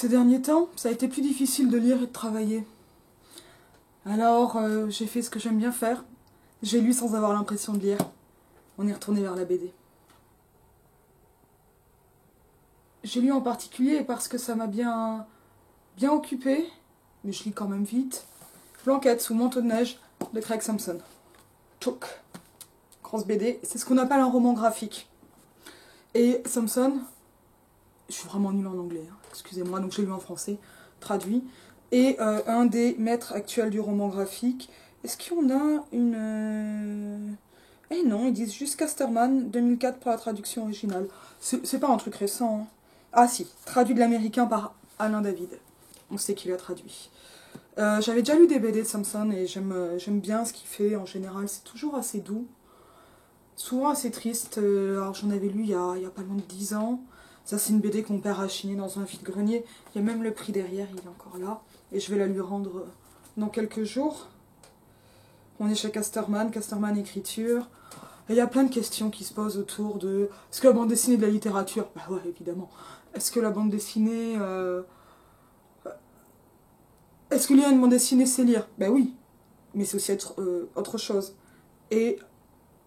Ces derniers temps, ça a été plus difficile de lire et de travailler. Alors, j'ai fait ce que j'aime bien faire. J'ai lu sans avoir l'impression de lire. On est retourné vers la BD. J'ai lu en particulier parce que ça m'a bien occupée, mais je lis quand même vite. Blanquette sous manteau de neige de Craig Thompson. Tchouk. Grosse BD, c'est ce qu'on appelle un roman graphique. Et Thompson, je suis vraiment nulle en anglais, hein. Excusez-moi, donc j'ai lu en français, traduit. Et un des maîtres actuels du roman graphique. Est-ce qu'on a une... Eh non, ils disent juste Casterman, 2004 pour la traduction originale. C'est pas un truc récent, hein. Ah si, traduit de l'américain par Alain David. On sait qu'il a traduit. J'avais déjà lu des BD de Thompson et j'aime bien ce qu'il fait en général. C'est toujours assez doux, souvent assez triste. Alors j'en avais lu il y a pas loin de 10 ans. Ça c'est une BD que mon père a chinée dans un vide-grenier. Il y a même le prix derrière, il est encore là. Et je vais la lui rendre dans quelques jours. On est chez Casterman, Casterman écriture. Et il y a plein de questions qui se posent autour de... Est-ce que la bande dessinée est de la littérature? Bah ouais, évidemment. Est-ce que la bande dessinée... Est-ce que lire une bande dessinée, c'est lire? Bah oui. Mais c'est aussi être autre chose. Et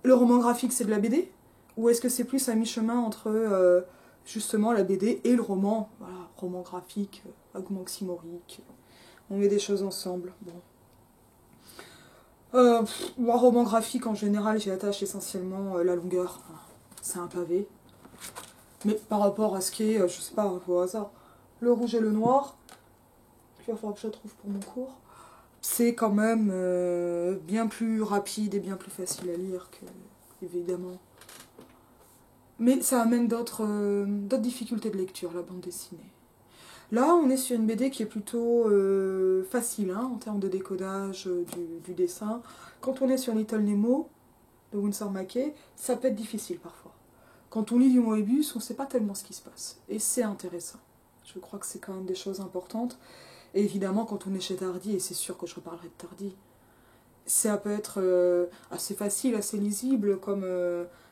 le roman graphique, c'est de la BD? Ou est-ce que c'est plus à mi-chemin entre justement la BD et le roman? Voilà, roman graphique, vaguement oxymorique. On met des choses ensemble. Bon. Moi, roman graphique, en général, j'y attache essentiellement la longueur. C'est un pavé. Mais par rapport à ce qui est, je sais pas, au hasard, le rouge et le noir, il va falloir que je trouve pour mon cours, c'est quand même bien plus rapide et bien plus facile à lire que, évidemment. Mais ça amène d'autres difficultés de lecture, la bande dessinée. Là, on est sur une BD qui est plutôt facile hein, en termes de décodage du dessin. Quand on est sur Little Nemo, de Winsor McCay, ça peut être difficile parfois. Quand on lit du Moebius, on ne sait pas tellement ce qui se passe. Et c'est intéressant. Je crois que c'est quand même des choses importantes. Et évidemment, quand on est chez Tardy, et c'est sûr que je reparlerai de Tardy, ça peut être assez facile, assez lisible, comme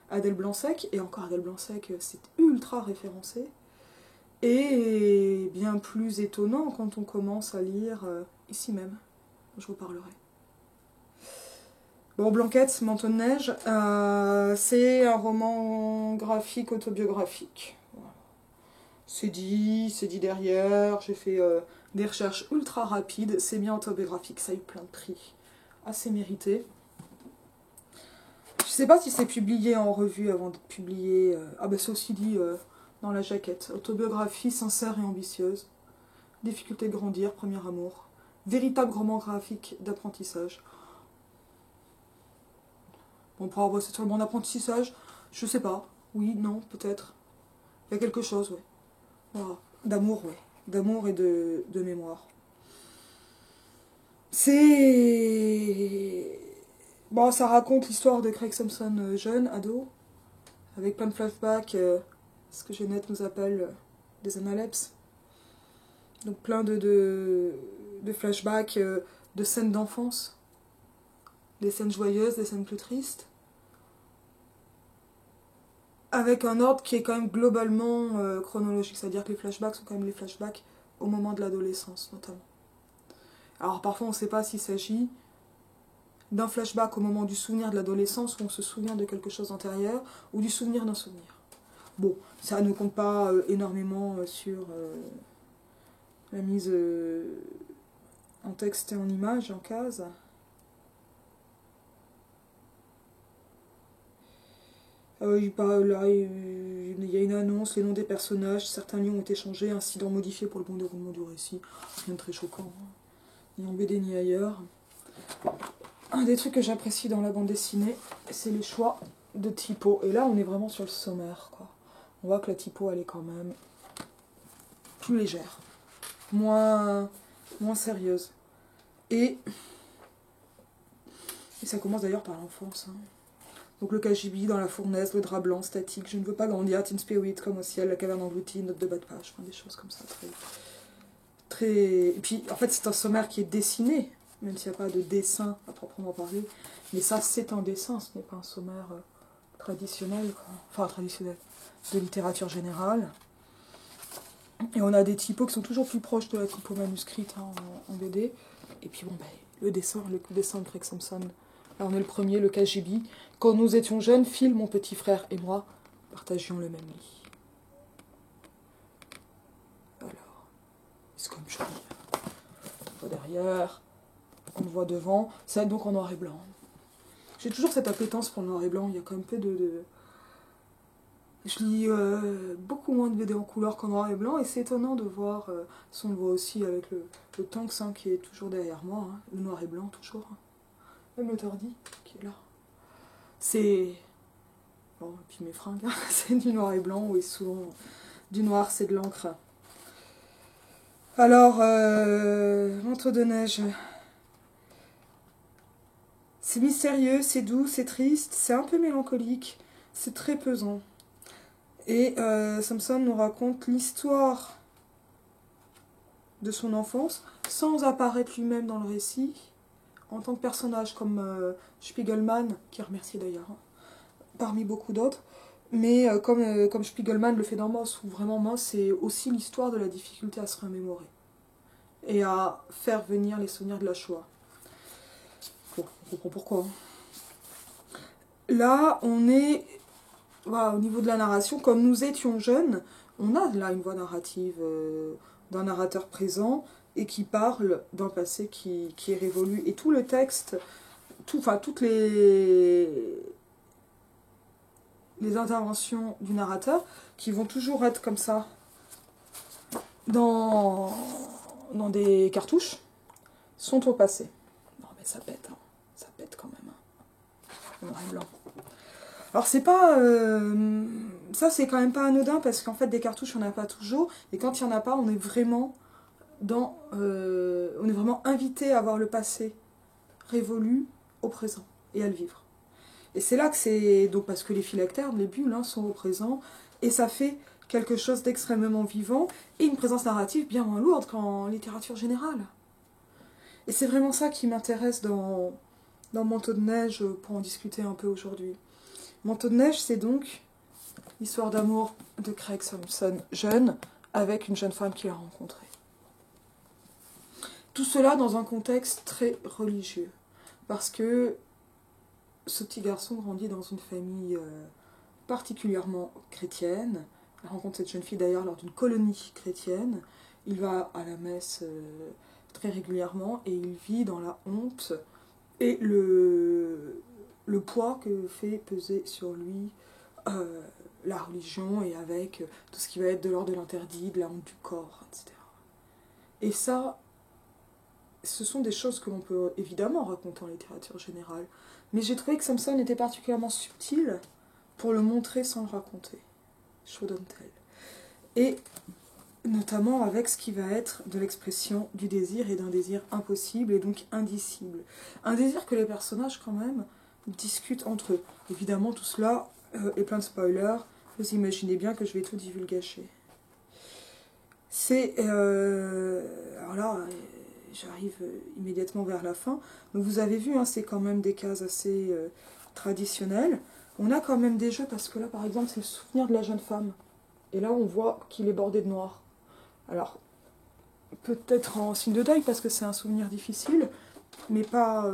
Adèle Blanc-Sec. Et encore Adèle Blanc-Sec, c'est ultra référencé. Et bien plus étonnant quand on commence à lire ici même. Je vous parlerai. Bon, Blanquette, Manteau de neige, c'est un roman graphique autobiographique. Voilà. C'est dit derrière, j'ai fait des recherches ultra rapides, c'est bien autobiographique, ça a eu plein de prix. Assez mérité. Je sais pas si c'est publié en revue avant d'être publié. Ah bah c'est aussi dit dans la jaquette. Autobiographie sincère et ambitieuse. Difficulté de grandir, premier amour. Véritable roman graphique d'apprentissage. Bon, pour avoir bossé sur le bon apprentissage, je sais pas. Oui, non, peut-être. Il y a quelque chose, ouais. Voilà. D'amour, ouais. D'amour et de mémoire. C'est... Bon, ça raconte l'histoire de Craig Thompson jeune, ado, avec plein de flashbacks, ce que Jeannette nous appelle des analepses. Donc plein de flashbacks, de scènes d'enfance, des scènes joyeuses, des scènes plus tristes, avec un ordre qui est quand même globalement chronologique, c'est-à-dire que les flashbacks sont quand même les flashbacks au moment de l'adolescence notamment. Alors parfois on ne sait pas s'il s'agit d'un flashback au moment du souvenir de l'adolescence où on se souvient de quelque chose d'antérieur ou du souvenir d'un souvenir. Bon, ça ne compte pas énormément sur la mise en texte et en image, en case. Il y a une annonce, les noms des personnages, certains lieux ont été changés, incidents modifiés pour le bon déroulement du récit. Rien de très choquant, hein. Ni en BD ni ailleurs. Un des trucs que j'apprécie dans la bande dessinée, c'est les choix de typo. Et là, on est vraiment sur le sommaire, quoi. On voit que la typo, elle est quand même plus légère, moins sérieuse. Et ça commence d'ailleurs par l'enfance, hein. Donc le KGB dans la fournaise, le drap blanc, statique, je ne veux pas grandir, Teen Spirit, comme au ciel, la caverne engloutie, note de bas de page, enfin, des choses comme ça, très... Et puis, en fait, c'est un sommaire qui est dessiné, même s'il n'y a pas de dessin à proprement parler. Mais ça, c'est un dessin, ce n'est pas un sommaire traditionnel, quoi. Enfin, traditionnel, de littérature générale. Et on a des typos qui sont toujours plus proches de la typo manuscrite hein, en BD. Et puis bon, ben, le dessin de Craig Thompson. Là, on est le premier, le KGB. Quand nous étions jeunes, Phil, mon petit frère et moi partagions le même lit. Alors, c'est comme joli. On voit derrière, on le voit devant. Ça va être donc en noir et blanc. J'ai toujours cette appétence pour le noir et blanc. Il y a quand même peu de... Je lis beaucoup moins de BD en couleur qu'en noir et blanc. Et c'est étonnant de voir, si on le voit aussi avec le Tanks hein, qui est toujours derrière moi. Hein, le noir et blanc toujours. Hein. Même le Tardy qui est là. C'est... Bon, et puis mes fringues, hein, c'est du noir et blanc. Oui, souvent, du noir, c'est de l'encre. Alors, Manteau de neige... C'est mystérieux, c'est doux, c'est triste, c'est un peu mélancolique, c'est très pesant. Et Thompson nous raconte l'histoire de son enfance, sans apparaître lui-même dans le récit, en tant que personnage, comme Spiegelman, qui est remercié d'ailleurs, hein, parmi beaucoup d'autres, mais comme Spiegelman le fait dans Moss, où vraiment Moss, c'est aussi l'histoire de la difficulté à se remémorer, et à faire venir les souvenirs de la Shoah. Bon, on comprend pourquoi. Là, on est voilà, au niveau de la narration, comme nous étions jeunes, on a là une voix narrative d'un narrateur présent et qui parle d'un passé qui est révolu. Et tout le texte, toutes les interventions du narrateur, qui vont toujours être comme ça, dans des cartouches, sont au passé. Non mais ça pète, hein. Ça pète quand même. Hein. Le noir et blanc. Alors c'est pas... ça c'est quand même pas anodin parce qu'en fait des cartouches il n'y en a pas toujours. Et quand il n'y en a pas, on est vraiment on est vraiment invité à voir le passé révolu au présent et à le vivre. Et c'est là que c'est... Donc parce que les phylactères, les bulles hein, sont au présent et ça fait quelque chose d'extrêmement vivant et une présence narrative bien moins lourde qu'en littérature générale. Et c'est vraiment ça qui m'intéresse dans Manteau de neige pour en discuter un peu aujourd'hui. Manteau de neige, c'est donc l'histoire d'amour de Craig Thompson, jeune, avec une jeune femme qu'il a rencontrée. Tout cela dans un contexte très religieux, parce que ce petit garçon grandit dans une famille particulièrement chrétienne. Il rencontre cette jeune fille d'ailleurs lors d'une colonie chrétienne. Il va à la messe très régulièrement et il vit dans la honte et le poids que fait peser sur lui la religion et avec tout ce qui va être de l'ordre de l'interdit, de la honte du corps, etc. Et ça, ce sont des choses que l'on peut évidemment raconter en littérature générale, mais j'ai trouvé que Thompson était particulièrement subtil pour le montrer sans le raconter. Show don't tell. Et notamment avec ce qui va être de l'expression du désir et d'un désir impossible et donc indicible. Un désir que les personnages quand même discutent entre eux. Évidemment tout cela est plein de spoilers, vous imaginez bien que je vais tout divulgacher. C'est... alors là, j'arrive immédiatement vers la fin. Donc vous avez vu, hein, c'est quand même des cases assez traditionnelles. On a quand même des jeux, parce que là par exemple c'est le souvenir de la jeune femme. Et là on voit qu'il est bordé de noir. Alors, peut-être en signe de deuil, parce que c'est un souvenir difficile, mais pas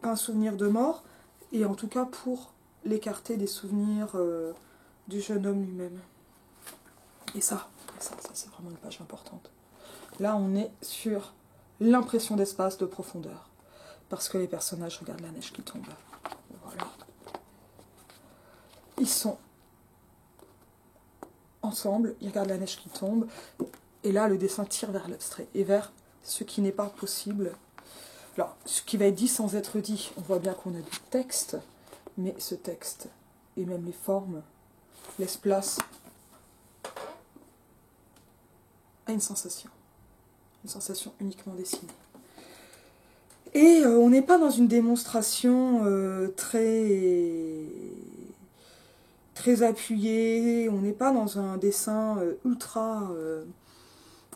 un souvenir de mort, et en tout cas pour l'écarter des souvenirs du jeune homme lui-même. Et ça c'est vraiment une page importante. Là, on est sur l'impression d'espace, de profondeur, parce que les personnages regardent la neige qui tombe. Voilà. Ils sont ensemble, ils regardent la neige qui tombe, et là le dessin tire vers l'abstrait, et vers ce qui n'est pas possible. Alors, ce qui va être dit sans être dit, on voit bien qu'on a du texte, mais ce texte, et même les formes, laissent place à une sensation uniquement dessinée. Et on n'est pas dans une démonstration très appuyé, on n'est pas dans un dessin ultra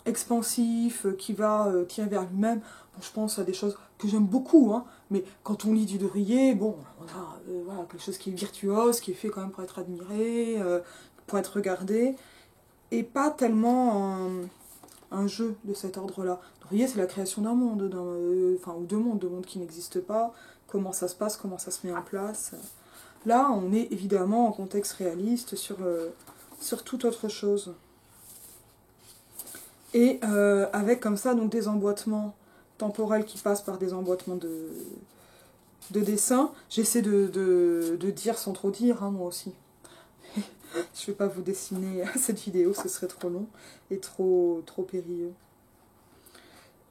expansif qui va tirer vers lui-même. Bon, je pense à des choses que j'aime beaucoup, hein, mais quand on lit du Dorier, bon, on a voilà, quelque chose qui est virtuose, qui est fait quand même pour être admiré, pour être regardé. et pas tellement un jeu de cet ordre-là. Vous voyez, c'est la création d'un monde, ou deux mondes qui n'existent pas, comment ça se passe, comment ça se met en place. Là, on est évidemment en contexte réaliste sur toute autre chose. Et avec comme ça donc des emboîtements temporels qui passent par des emboîtements de dessin. J'essaie de dire sans trop dire, hein, moi aussi. Je ne vais pas vous dessiner cette vidéo, ce serait trop long et trop périlleux.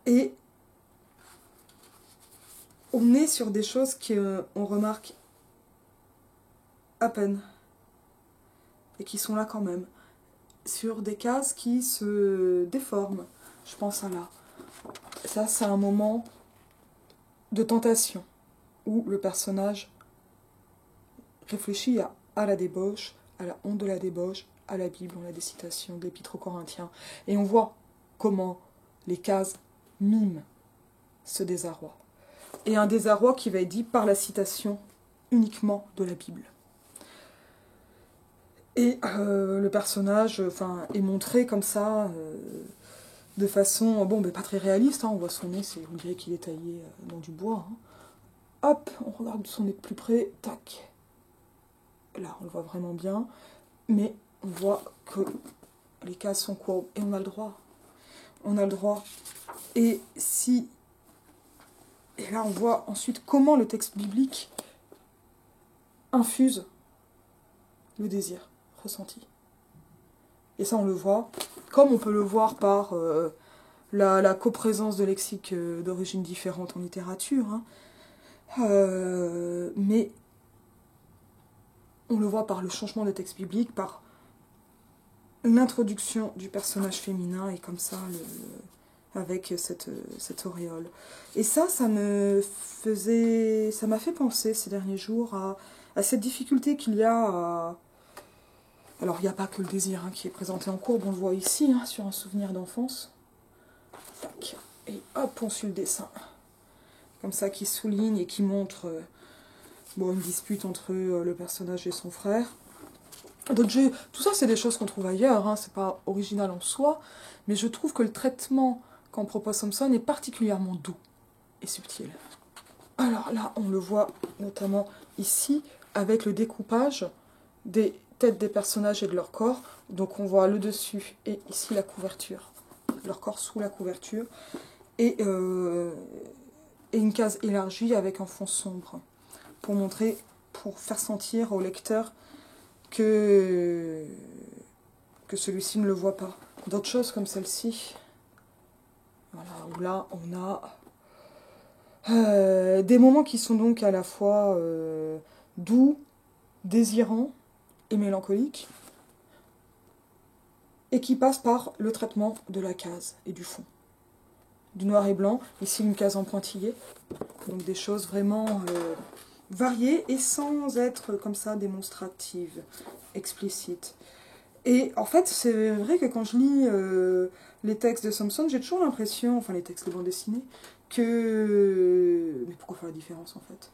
Et on est sur des choses qu'on remarque à peine et qui sont là quand même. Sur des cases qui se déforment. Je pense à là. Ça, c'est un moment de tentation où le personnage réfléchit à la débauche, à la honte de la débauche, à la Bible, on a des citations de l'Épître aux Corinthiens. Et on voit comment les cases miment ce désarroi. Et un désarroi qui va être dit par la citation uniquement de la Bible. Et le personnage est montré comme ça, de façon, pas très réaliste, hein, on voit son nez, on dirait qu'il est taillé dans du bois. Hein. Hop, on regarde son nez de plus près, tac. Là, on le voit vraiment bien, mais on voit que les cases sont courbes, et on a le droit. On a le droit. Et là, on voit ensuite comment le texte biblique infuse le désir ressenti. Et ça, on le voit, comme on peut le voir par la coprésence de lexiques d'origine différente en littérature. Hein. Mais on le voit par le changement de texte biblique, par l'introduction du personnage féminin, et comme ça, avec cette auréole. Et ça m'a fait penser ces derniers jours à cette difficulté qu'il y a à... Alors, il n'y a pas que le désir qui est présenté en courbe, on le voit ici, sur un souvenir d'enfance. Tac. Et hop, on suit le dessin. Comme ça, qui souligne et qui montre une dispute entre le personnage et son frère. Donc, tout ça, c'est des choses qu'on trouve ailleurs, c'est pas original en soi, mais je trouve que le traitement qu'en propose Thompson est particulièrement doux et subtil. Alors là, on le voit notamment ici, avec le découpage des têtes des personnages et de leur corps. Donc on voit le dessus et ici la couverture. Leur corps sous la couverture. Et une case élargie avec un fond sombre. Pour faire sentir au lecteur que celui-ci ne le voit pas. D'autres choses comme celle-ci. Voilà, où là on a des moments qui sont donc à la fois doux, désirants et mélancoliques, et qui passent par le traitement de la case et du fond. Du noir et blanc, ici une case en pointillé, donc des choses vraiment variées et sans être comme ça démonstratives, explicites. Et en fait, c'est vrai que quand je lis les textes de Thompson, j'ai toujours l'impression, les textes de bande dessinée, que... Mais pourquoi faire la différence en fait?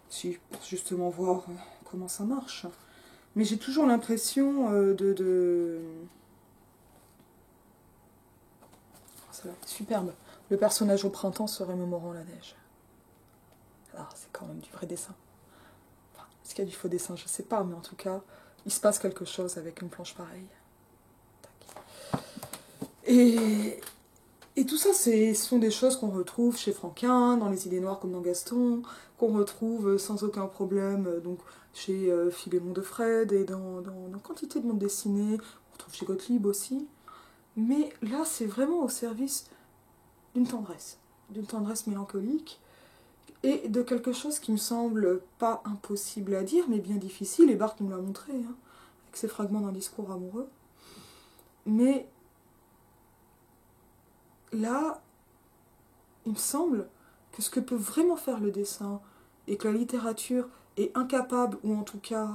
Si, pour justement voir comment ça marche. Mais j'ai toujours l'impression Ça va, superbe. Le personnage au printemps se remémorant la neige. Ah, c'est quand même du vrai dessin. Est-ce qu'il y a du faux dessin? Je sais pas, mais en tout cas, il se passe quelque chose avec une planche pareille. Tac. Et tout ça, ce sont des choses qu'on retrouve chez Franquin, dans Les Idées Noires comme dans Gaston, qu'on retrouve sans aucun problème donc chez Philémon de Fred et dans quantité de bandes dessinées. On retrouve chez Gottlieb aussi. Mais là, c'est vraiment au service d'une tendresse mélancolique et de quelque chose qui me semble pas impossible à dire, mais bien difficile, et Barthes nous l'a montré, avec ses fragments d'un discours amoureux. Mais là, il me semble que ce que peut vraiment faire le dessin, et que la littérature est incapable, ou en tout cas,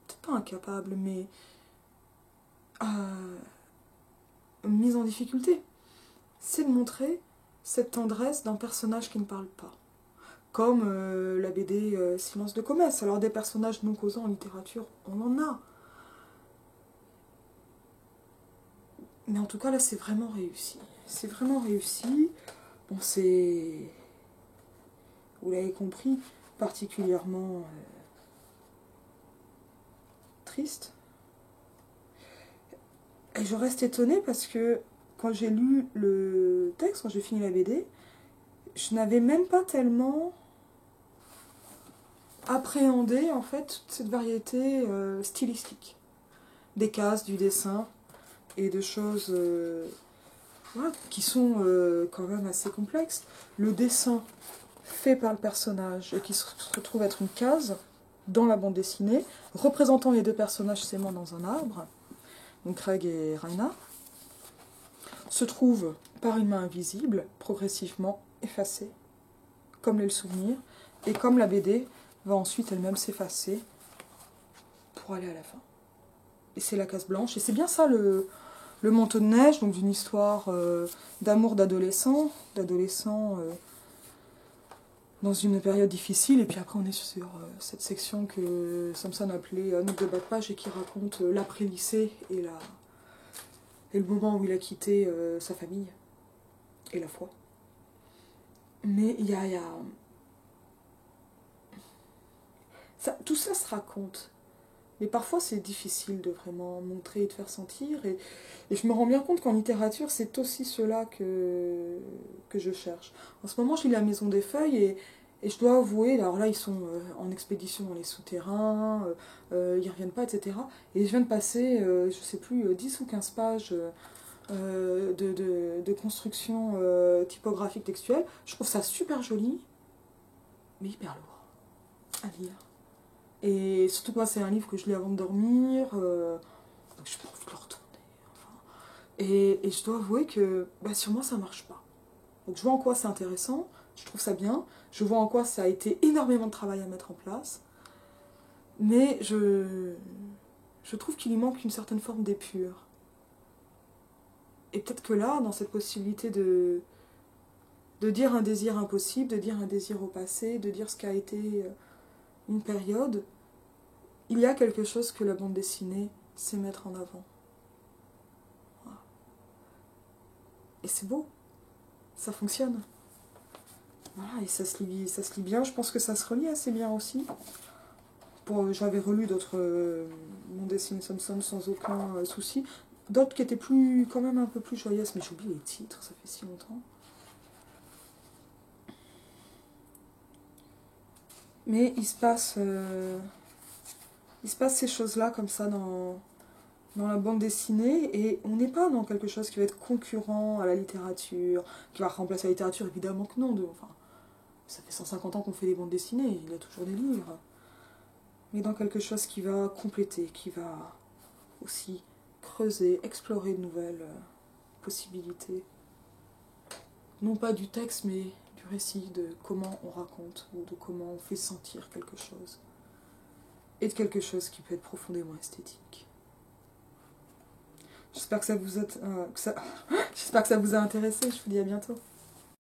peut-être pas incapable, mais mise en difficulté, c'est de montrer cette tendresse d'un personnage qui ne parle pas. Comme la BD Silence de Comès. Alors des personnages non causants en littérature, on en a. Mais en tout cas, là, c'est vraiment réussi. C'est vraiment réussi. Bon, c'est... Vous l'avez compris, particulièrement triste. Et je reste étonnée parce que quand j'ai lu le texte, quand j'ai fini la BD, je n'avais même pas tellement appréhendé en fait toute cette variété stylistique. Des cases, du dessin et de choses voilà, qui sont quand même assez complexes. Le dessin fait par le personnage et qui se retrouve être une case dans la bande dessinée, représentant les deux personnages s'aimant dans un arbre, donc Craig et Raina, se trouve par une main invisible, progressivement effacée, comme l'est le souvenir, et comme la BD va ensuite elle-même s'effacer pour aller à la fin. Et c'est la case blanche, et c'est bien ça le manteau de neige, donc d'une histoire d'amour d'adolescent dans une période difficile, et puis après on est sur cette section que Samson appelait Note de bas de page et qui raconte l'après-lycée et le moment où il a quitté sa famille et la foi. Mais il y a... Ça, tout ça se raconte. Mais parfois c'est difficile de vraiment montrer et de faire sentir. Et je me rends bien compte qu'en littérature, c'est aussi cela que je cherche. En ce moment, je lis La Maison des Feuilles et je dois avouer, alors là ils sont en expédition dans les souterrains, ils reviennent pas, etc. Et je viens de passer, je sais plus, 10 ou 15 pages de construction typographique textuelle. Je trouve ça super joli, mais hyper lourd à lire. Et surtout que moi c'est un livre que je lis avant de dormir, donc je peux envie de le retourner. Enfin. Et je dois avouer que sur moi ça marche pas. Donc je vois en quoi c'est intéressant, je trouve ça bien, je vois en quoi ça a été énormément de travail à mettre en place, mais je trouve qu'il y manque une certaine forme d'épure. Et peut-être que là, dans cette possibilité de dire un désir impossible, de dire un désir au passé, de dire ce qu'a été une période, il y a quelque chose que la bande dessinée sait mettre en avant. Voilà. Et c'est beau, ça fonctionne. Voilà, et ça se lit bien, je pense que ça se relit assez bien aussi. J'avais relu d'autres bandes dessinées Samson sans aucun souci. D'autres qui étaient quand même un peu plus joyeuses, mais j'oublie les titres, ça fait si longtemps. Mais il se passe ces choses-là comme ça dans la bande dessinée, et on n'est pas dans quelque chose qui va être concurrent à la littérature, qui va remplacer la littérature, évidemment que non. Enfin, ça fait 150 ans qu'on fait des bandes dessinées, il y a toujours des livres. Mais dans quelque chose qui va compléter, qui va aussi creuser, explorer de nouvelles possibilités. Non pas du texte, mais du récit, de comment on raconte, ou de comment on fait sentir quelque chose. Et de quelque chose qui peut être profondément esthétique. J'espère que ça vous a intéressé, je vous dis à bientôt.